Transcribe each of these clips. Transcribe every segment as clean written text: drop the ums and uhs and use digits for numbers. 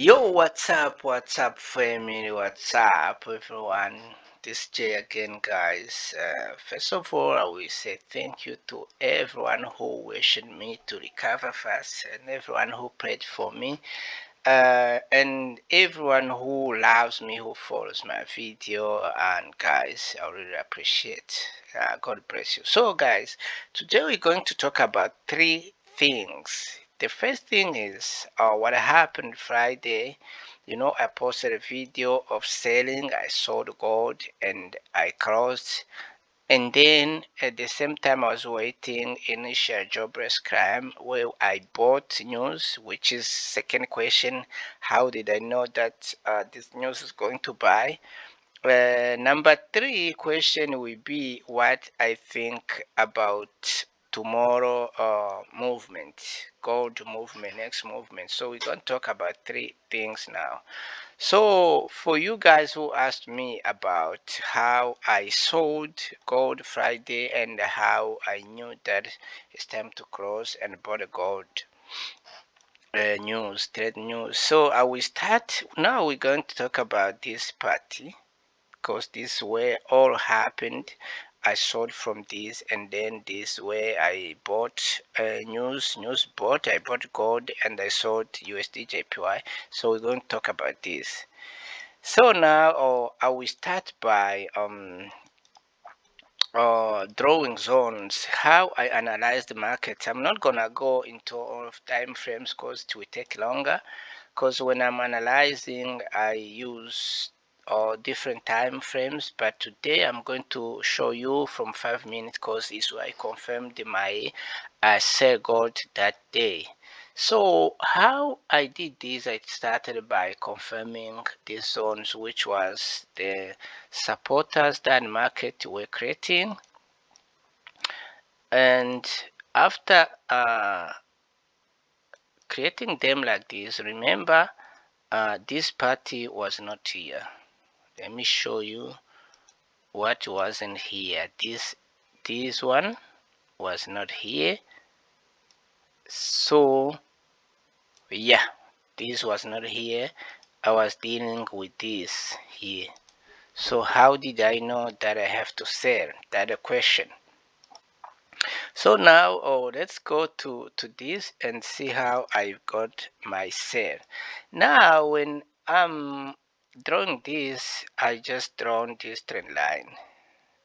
Yo, what's up, family? What's up, everyone? This is Jay again, guys. First of all, I will say thank you to everyone who wished me to recover fast and everyone who prayed for me, and everyone who loves me, who follows my video. And guys, I really appreciate. God bless you. So, guys, today we're going to talk about three things. The first thing is what happened Friday. I posted a video of selling. I sold gold and I closed. And then at the same time, I was waiting initial jobless crime where I bought news, which is second question. How did I know that this news is going to buy? Number three question will be what I think about tomorrow movement, gold movement, next movement. So we're going to talk about three things now. So for you guys who asked me about how I sold gold Friday and how I knew that it's time to close and bought a gold trade news. So I will start now. We're going to talk about this party because this is where all happened. I sold from this, and then this where I bought I bought gold and I sold USD JPY. So we're going to talk about this. So now I will start by drawing zones, how I analyze the market. I'm not gonna go into all of time frames because it will take longer, because when I'm analyzing I use different time frames, but today I'm going to show you from 5 minutes because it's where I confirmed my sell gold that day. So how I did this, I started by confirming these zones, which was the supporters that market were creating. And after creating them like this, remember this party was not here. Let me show you what wasn't here. This one was not here. So yeah, this was not here. I was dealing with this here. So how did I know that I have to sell? That's the question. So now let's go to this and see how I got my sale. Now when I'm drawing this, I just drawn this trend line.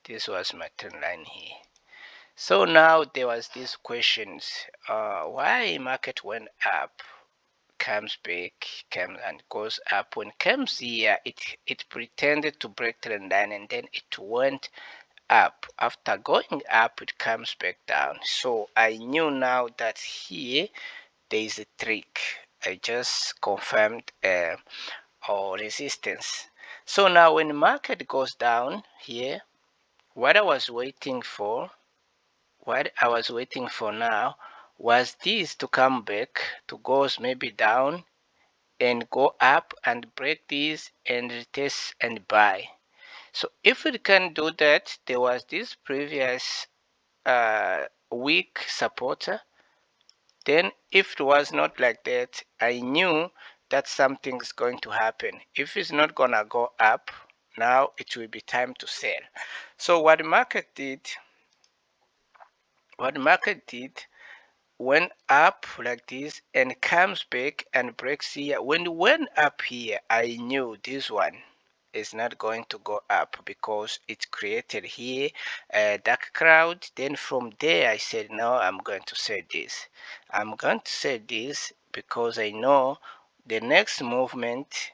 This was my trend line here. So now there was these questions, why market went up, comes back, comes and goes up. When it comes here, it pretended to break trend line and then it went up. After going up, it comes back down. So I knew now that here there is a trick. I just confirmed our resistance. So now when the market goes down here, what I was waiting for now was this to come back, to go maybe down and go up and break this and retest and buy. So if it can do that, there was this previous weak supporter. Then if it was not like that, I knew that something is going to happen. If it's not gonna go up, now it will be time to sell. So what the market did went up like this and comes back and breaks here. When it went up here, I knew this one is not going to go up because it created here a dark cloud. Then from there I said, no, I'm going to sell this. I'm going to sell this because I know the next movement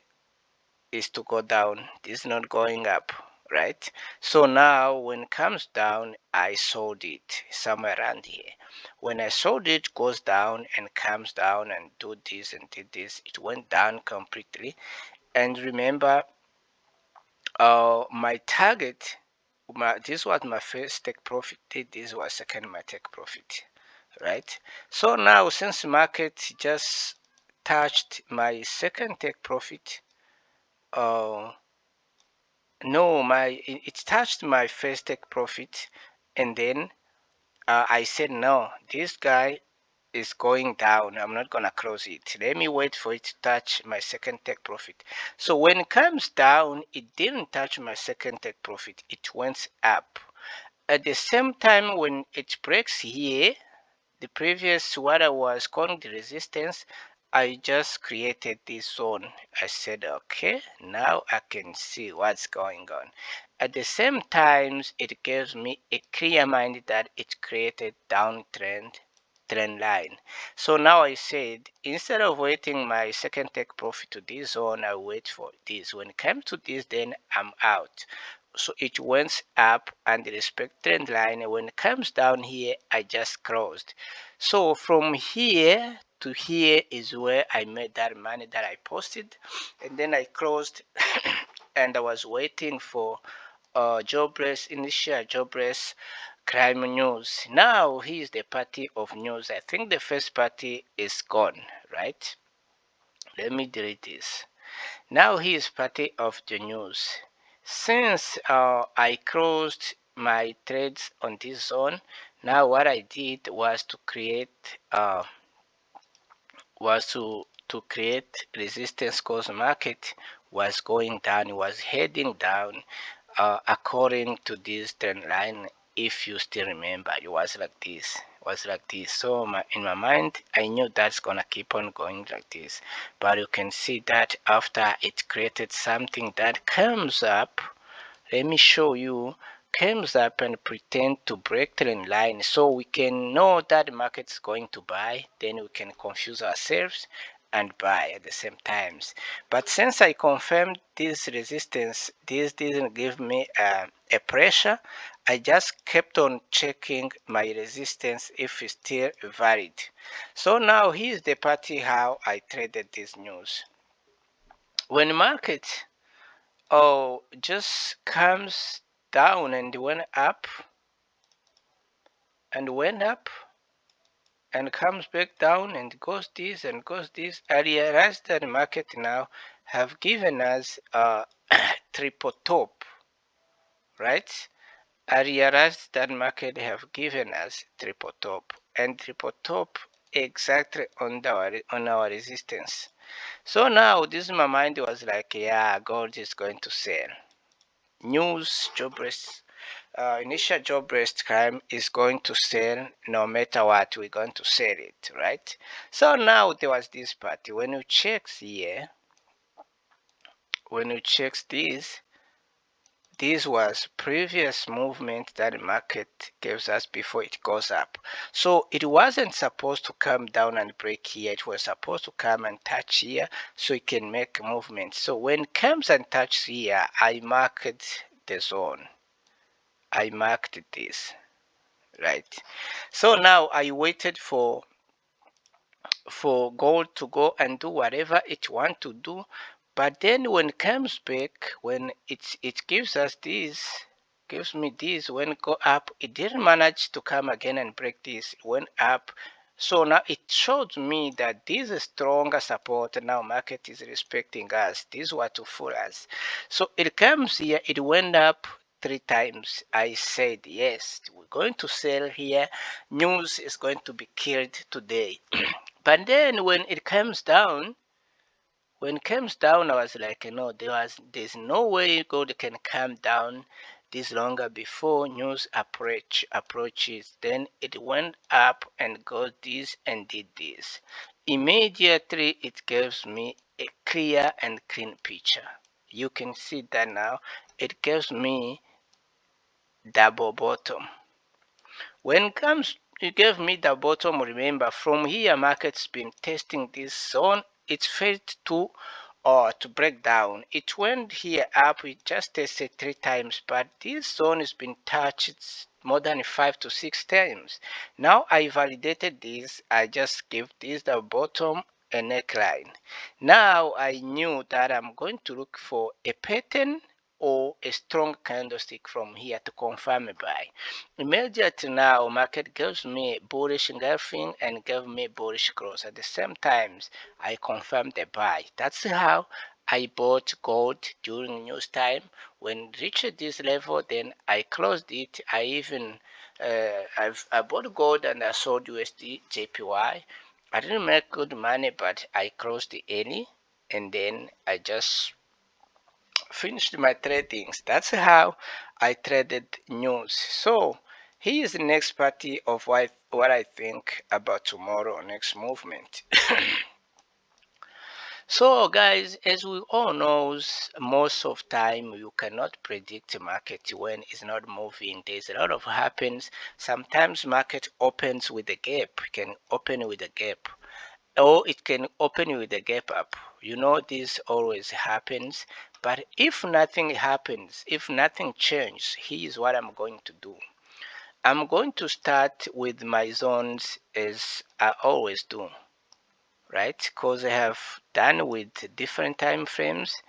is to go down. This is not going up, right? So now when it comes down, I sold it somewhere around here. When I sold it, goes down and comes down and do this and did this, it went down completely. And remember, my target, this was my first take profit, this was second my take profit, right? So now since market just touched my second take profit, no, it touched my first take profit, and then I said no, this guy is going down, I'm not gonna close it. Let me wait for it to touch my second take profit. So when it comes down, it didn't touch my second take profit, it went up. At the same time, when it breaks here, the previous what I was calling the resistance, I just created this zone. I said, okay, now I can see what's going on. At the same time, it gives me a clear mind that it created downtrend trend line. So now I said, instead of waiting my second take profit to this zone, I wait for this. When it comes to this, then I'm out. So it went up and respect trend line. When it comes down here, I just closed. So from here to here is where I made that money that I posted, and then I closed and I was waiting for initial jobless crime news. Now here's the party of news. I think the first party is gone, right? Let me delete this. Now here's party of the news. Since I closed my trades on this zone, now what I did was to create resistance, cause market was going down, it was heading down according to this trend line. If you still remember, it was like this, so in my mind I knew that's gonna keep on going like this, but you can see that after it created something that comes up, let me show you, comes up and pretend to break trend line, so we can know that the market is going to buy, then we can confuse ourselves and buy at the same times. But since I confirmed this resistance, this didn't give me a pressure, I just kept on checking my resistance if it's still valid. So now here's the party how I traded this news. When market just comes down and went up and went up and comes back down and goes this and goes this, I realized that the market now have given us a triple top, right? I realized that market have given us triple top, and triple top exactly on our resistance. So now this my mind was like, yeah, gold is going to sell. News, jobless, initial jobless crime is going to sell no matter what, we're going to sell it, right? So now there was this party. When you check here, when you check this was previous movement that the market gives us before it goes up. So it wasn't supposed to come down and break here, it was supposed to come and touch here so it can make movement. So when it comes and touches here, I marked the zone, I marked this, right? So now I waited for gold to go and do whatever it want to do, but then when it comes back, when it gives us this, gives me this, when it go up, it didn't manage to come again and break this, it went up. So now it shows me that this is stronger support. Now market is respecting us. This is what to fool us. So it comes here, it went up 3 times. I said yes, we're going to sell here, news is going to be killed today. But then when it comes down, I was like, no, there's no way gold can come down this longer before news approaches. Then it went up and got this and did this. Immediately it gives me a clear and clean picture. You can see that now. It gives me double bottom. When it gave me the bottom, remember from here market's been testing this zone, it failed to break down. It went here up, it just tested 3 times, but this zone has been touched more than 5 to 6 times. Now I validated this, I just gave this the bottom a neckline. Now I knew that I'm going to look for a pattern or a strong candlestick from here to confirm a buy. Immediately now market gives me bullish engulfing and gave me bullish cross. At the same times I confirmed the buy. That's how I bought gold during news time. When it reached this level, then I closed it. I even I bought gold and I sold USD JPY. I didn't make good money, but I closed the early, and then I just finished my tradings. That's how I traded news. So here is the next party of what I think about tomorrow next movement. So guys, as we all knows, most of time you cannot predict the market when it's not moving. There's a lot of happens. Sometimes market opens with a gap, can open with a gap, or it can open with a gap up. You know, this always happens. But if nothing happens, if nothing changes, here's what I'm going to do. I'm going to start with my zones as I always do, right? Because I have done with different time frames.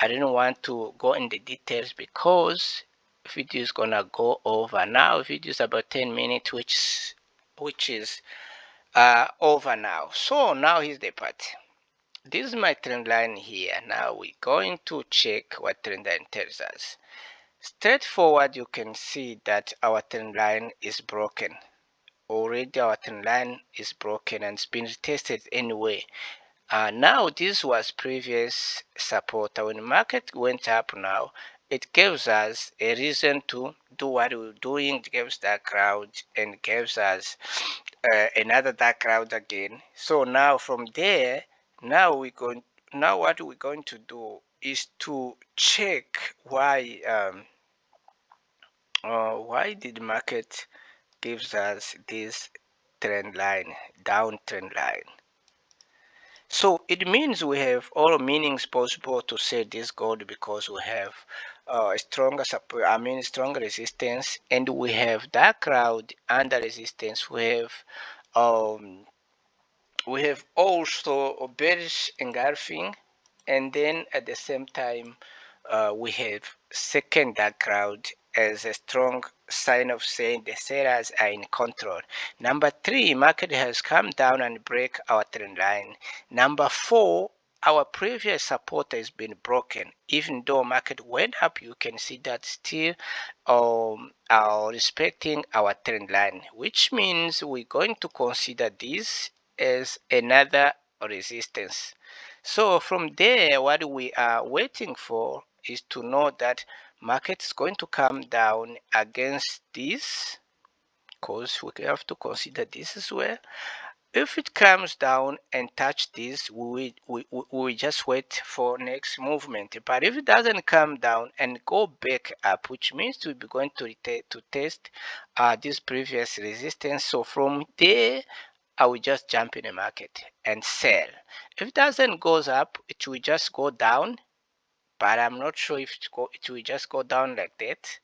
I didn't want to go in the details because video is gonna go over now. Video is about 10 minutes, which is over now. So now here's the part. This is my trend line here. Now we're going to check what trend line tells us. Straightforward, you can see that our trend line is broken. Already our trend line is broken and it's been tested anyway. Now this was previous support. When the market went up now, it gives us a reason to do what we're doing. It gives that crowd and gives us another dark cloud again. So now from there, now what we're going to do is to check why did market gives us this trend line, downtrend line. So it means we have all meanings possible to say this gold because we have a stronger support, stronger resistance, and we have that crowd under resistance. We have also bearish engulfing, and then at the same time we have second dark crowd as a strong sign of saying the sellers are in control. Number 3, market has come down and break our trend line. Number 4, our previous support has been broken. Even though market went up, you can see that still are respecting our trend line, which means we're going to consider this as another resistance. So from there, what we are waiting for is to know that market is going to come down against this, because we have to consider this as well. If it comes down and touch this, we just wait for next movement. But if it doesn't come down and go back up, which means we'll be going to test this previous resistance. So from there, I will just jump in the market and sell. If it doesn't goes up, it will just go down, but I'm not sure if it will just go down like that,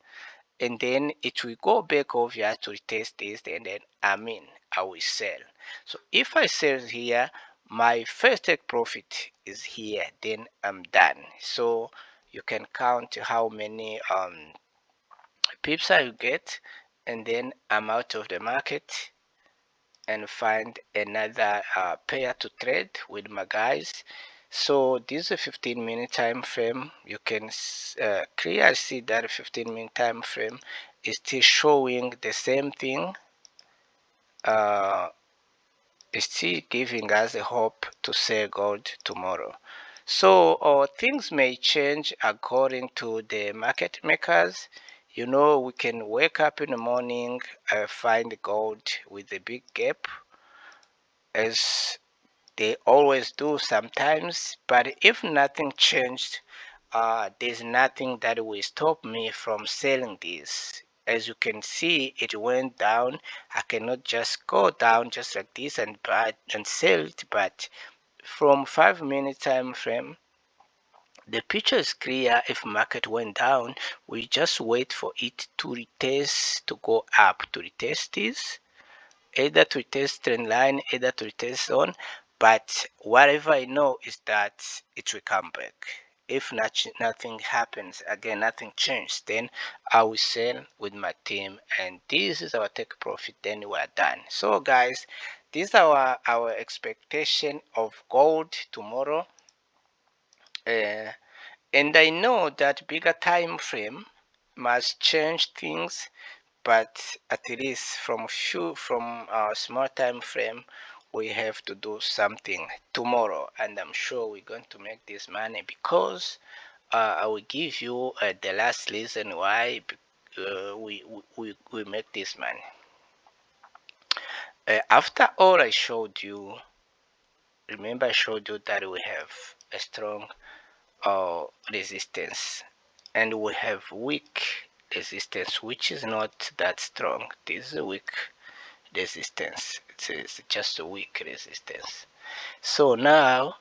and then it will go back over here to retest this, and then I will sell. So if I sell here, my first take profit is here, then I'm done. So you can count how many pips I will get, and then I'm out of the market and find another pair to trade with my guys. So this is a 15-minute time frame. You can clearly see that 15-minute time frame is still showing the same thing. It's still giving us a hope to sell gold tomorrow. So things may change according to the market makers. You know, we can wake up in the morning, find gold with a big gap, as they always do sometimes. But if nothing changed, there's nothing that will stop me from selling this. As you can see, it went down. I cannot just go down just like this and buy and sell it. But from 5-minute time frame, the picture is clear. If market went down, we just wait for it to retest, to go up, to retest this, either to retest trend line, either to retest zone. But whatever I know is that it will come back. If nothing happens, again, nothing changed, then I will sell with my team, and this is our take profit, then we are done. So guys, this is our expectation of gold tomorrow. And I know that bigger time frame must change things, but at least from a small time frame, we have to do something tomorrow, and I'm sure we're going to make this money, because I will give you the last reason why we make this money. After all I showed you, remember I showed you that we have a strong resistance, and we have weak resistance, which is not that strong. This is a weak resistance. It's just a weak resistance. So now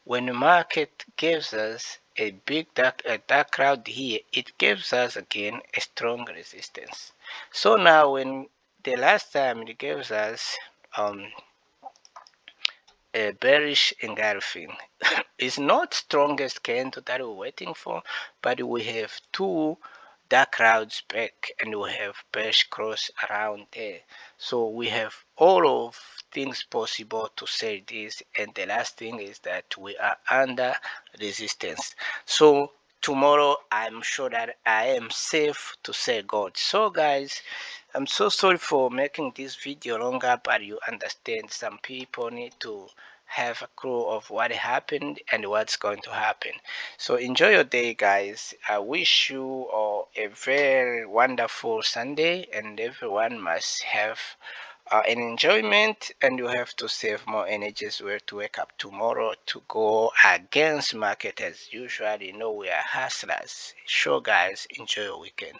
when the market gives us a dark cloud here, it gives us again a strong resistance. So now when the last time it gives us a bearish engulfing, it's not strongest candle that we're waiting for, but we have two dark clouds back, and we have bearish cross around there. So we have all of things possible to sell this, and the last thing is that we are under resistance. So tomorrow I'm sure that I am safe to sell gold. So guys, I'm so sorry for making this video longer, but you understand some people need to have a clue of what happened and what's going to happen. So enjoy your day, guys. I wish you a very wonderful Sunday, and everyone must have an enjoyment, and you have to save more energies where to wake up tomorrow to go against market as usual. You know we are hustlers. Sure guys, enjoy your weekend.